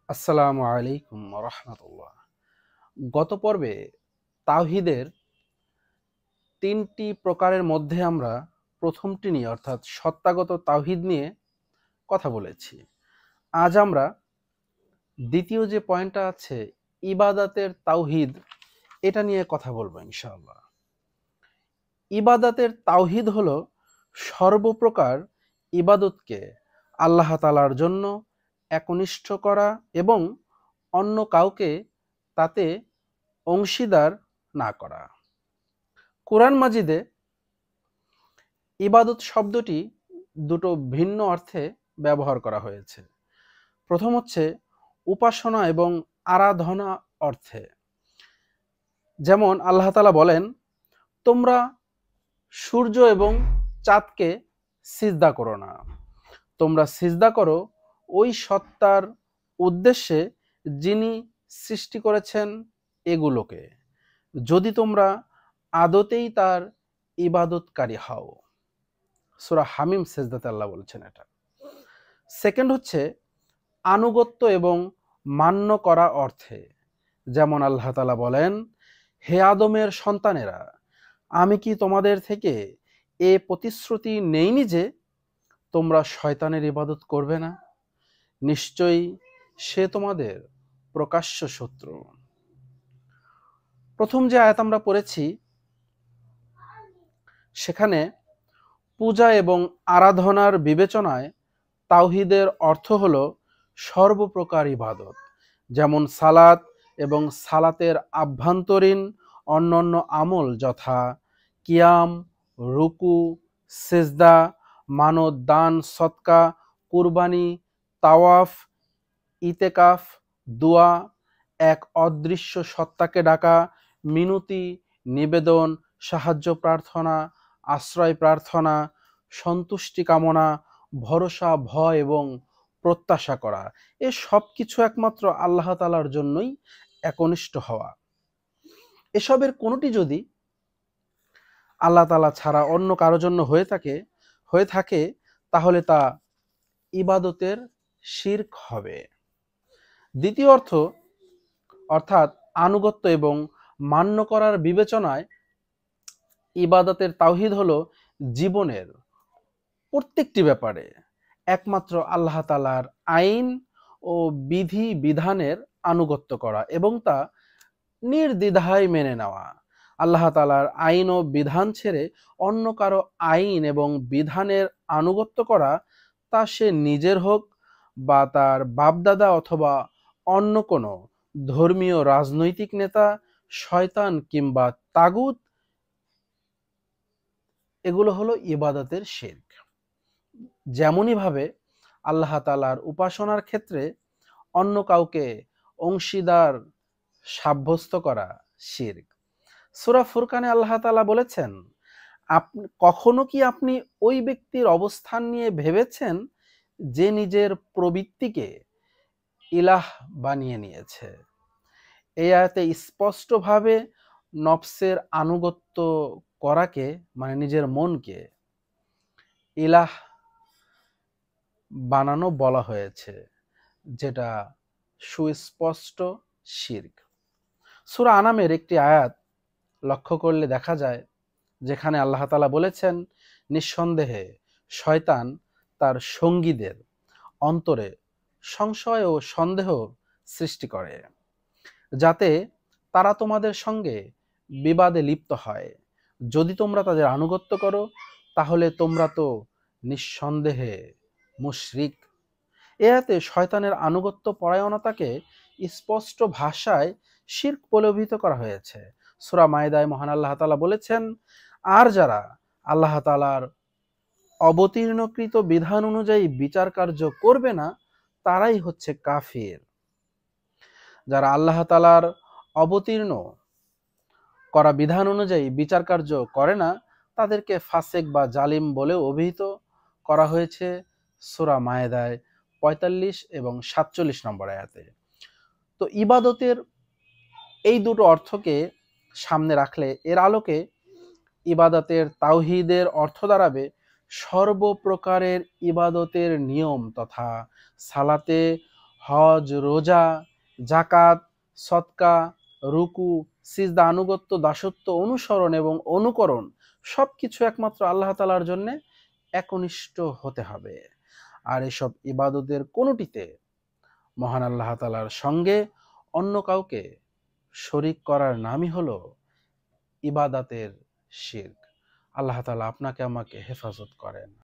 আসসালামু আলাইকুম রহমতুল্লাহ। গত পর্বে তাওহিদের তিনটি প্রকারের মধ্যে আমরা প্রথমটি নিয়ে অর্থাৎ সত্তাগত তাওহিদ নিয়ে কথা বলেছি। আজ আমরা দ্বিতীয় যে পয়েন্টটা আছে ইবাদাতের তাওহিদ, এটা নিয়ে কথা বলবো ইনশাআল্লাহ। ইবাদাতের তাওহিদ হলো সর্বপ্রকার ইবাদতকে আল্লাহ তাআলার জন্য একনিষ্ঠ করা এবং অন্য কাউকে তাতে অংশীদার না করা। কোরআন মাজিদে ইবাদত শব্দটি দুটো ভিন্ন অর্থে ব্যবহার করা হয়েছে। প্রথম হচ্ছে উপাসনা এবং আরাধনা অর্থে। যেমন আল্লাহ তাআলা বলেন, তোমরা সূর্য এবং চাঁদকে সিজদা করো না, তোমরা সিজদা করো ওই সত্তার উদ্দেশ্যে যিনি সৃষ্টি করেছেন এগুলোকে, যদি তোমরা আদতেই তার ইবাদতকারী হও। সূরা হামিম সেজদাতে আল্লাহ বলছেন এটা। সেকেন্ড হচ্ছে আনুগত্য এবং মান্য করা অর্থে। যেমন আল্লাহ তাআলা বলেন, হে আদমের সন্তানেরা, আমি কি তোমাদের থেকে এ প্রতিশ্রুতি নেইনি যে তোমরা শয়তানের ইবাদত করবে না? নিশ্চয়ই সে তোমাদের প্রকাশ্য শত্রু। প্রথম যে আয়াত আমরা পড়েছি সেখানে পূজা এবং আরাধনার বিবেচনায় তাওহীদের অর্থ হলো সর্বপ্রকার ইবাদত, যেমন সালাত এবং সালাতের আভ্যন্তরীণ অন্যান্য আমল যথা কিয়াম, রুকু, সেজদা, মানত, দান, সদকা, কুরবানি, তাওয়াফ, ইতেকাফ, দোয়া, এক অদৃশ্য সত্তাকে ডাকা, মিনতি, নিবেদন, সাহায্য প্রার্থনা, আশ্রয় প্রার্থনা, সন্তুষ্টি কামনা, ভরসা, ভয় এবং প্রত্যাশা করা। এ সব কিছু একমাত্র আল্লাহ তাআলার জন্যই একনিষ্ঠ হওয়া। এসবের কোনোটি যদি আল্লাহ তাআলা ছাড়া অন্য কারো জন্য হয়ে থাকে তাহলে তা ইবাদতের শিরক হবে। দ্বিতীয় অর্থ অর্থাৎ আনুগত্য এবং মান্য করার বিবেচনায় ইবাদতের তাওহীদ হলো জীবনের প্রত্যেকটি ব্যাপারে একমাত্র আল্লাহ তাআলার আইন ও বিধি বিধানের আনুগত্য করা এবং তা নির্দ্বিধায় মেনে নেওয়া। আল্লাহ তাআলার আইন ও বিধান ছেড়ে অন্য কারো আইন এবং বিধানের আনুগত্য করা, তা সে নিজের হোক বা তার বাপদাদা অথবা অন্য কোনো ধর্মীয় রাজনৈতিক নেতা, শয়তান কিংবা তাগুত, এগুলো হলো ইবাদতের শিরক। যেমনই ভাবে আল্লাহ তাআলার উপাসনার ক্ষেত্রে অন্য কাউকে অংশীদার সাব্যস্ত করা শিরক। সূরা ফুরকানে আল্লাহ তাআলা বলেছেন, কখনো কি আপনি ওই ব্যক্তির অবস্থান নিয়ে ভেবেছেন যে নিজের প্রবৃত্তিকে ইলাহ বানিয়ে নিয়েছে? এই আয়াতে স্পষ্টভাবে নফসের আনুগত্য করাকে, মানে নিজের মনকে ইলাহ বানানো বলা হয়েছে, যেটা সুস্পষ্ট শিরক। সূরা আনামের একটি আয়াত লক্ষ্য করলে দেখা যায় যেখানে আল্লাহ তাআলা বলেছেন, নিঃসন্দেহে শয়তান তার সঙ্গীদের অন্তরে সংশয় ও সন্দেহ সৃষ্টি করে, যাতে তারা তোমাদের সঙ্গে বিবাদে লিপ্ত হয়। যদি তোমরা তাদের আনুগত্য করো তাহলে তোমরা তো নিঃসন্দেহে মুশরিক। এতে শয়তানের আনুগত্য পরায়ণতাকে স্পষ্ট ভাষায় শিরক বলে অভিহিত করা হয়েছে। সূরা মায়েদায় মহান আল্লাহ তাআলা বলেছেন, আর যারা আল্লাহ তাআলার অবতীর্ণকৃত বিধান অনুযায়ী বিচার কার্য করবে না তারাই হচ্ছে কাফির। যারা আল্লাহ তাআলার অবতীর্ণ করা বিধান অনুযায়ী বিচার কার্য করে না তাদেরকে ফাসেক বা জালিম বলে অভিহিত করা হয়েছে সূরা মায়েদায় ৪৫ এবং ৪৭ নম্বর আয়াতে। তো ইবাদতের এই দুটো অর্থকে সামনে রাখলে এর আলোকে ইবাদতের তাওহীদের অর্থ দাঁড়াবে সর্বপ্রকারের ইবাদতের নিয়ম তথা সালাতে হজ, রোজা, জাকাত, সদকা, রুকু, সিজদা, আনুগত্য, দাসত্ব, অনুসরণ এবং অনুকরণ সবকিছু একমাত্র আল্লাহ তাআলার জন্য একনিষ্ঠ হতে হবে। আর এসব ইবাদতের কোনোটিতে মহান আল্লাহ তাআলার সঙ্গে অন্য কাউকে শরীক করার নামই হলো ইবাদাতের শিরক। আল্লাহ তাআলা আপনাকে আমাকে হেফাজত করেন।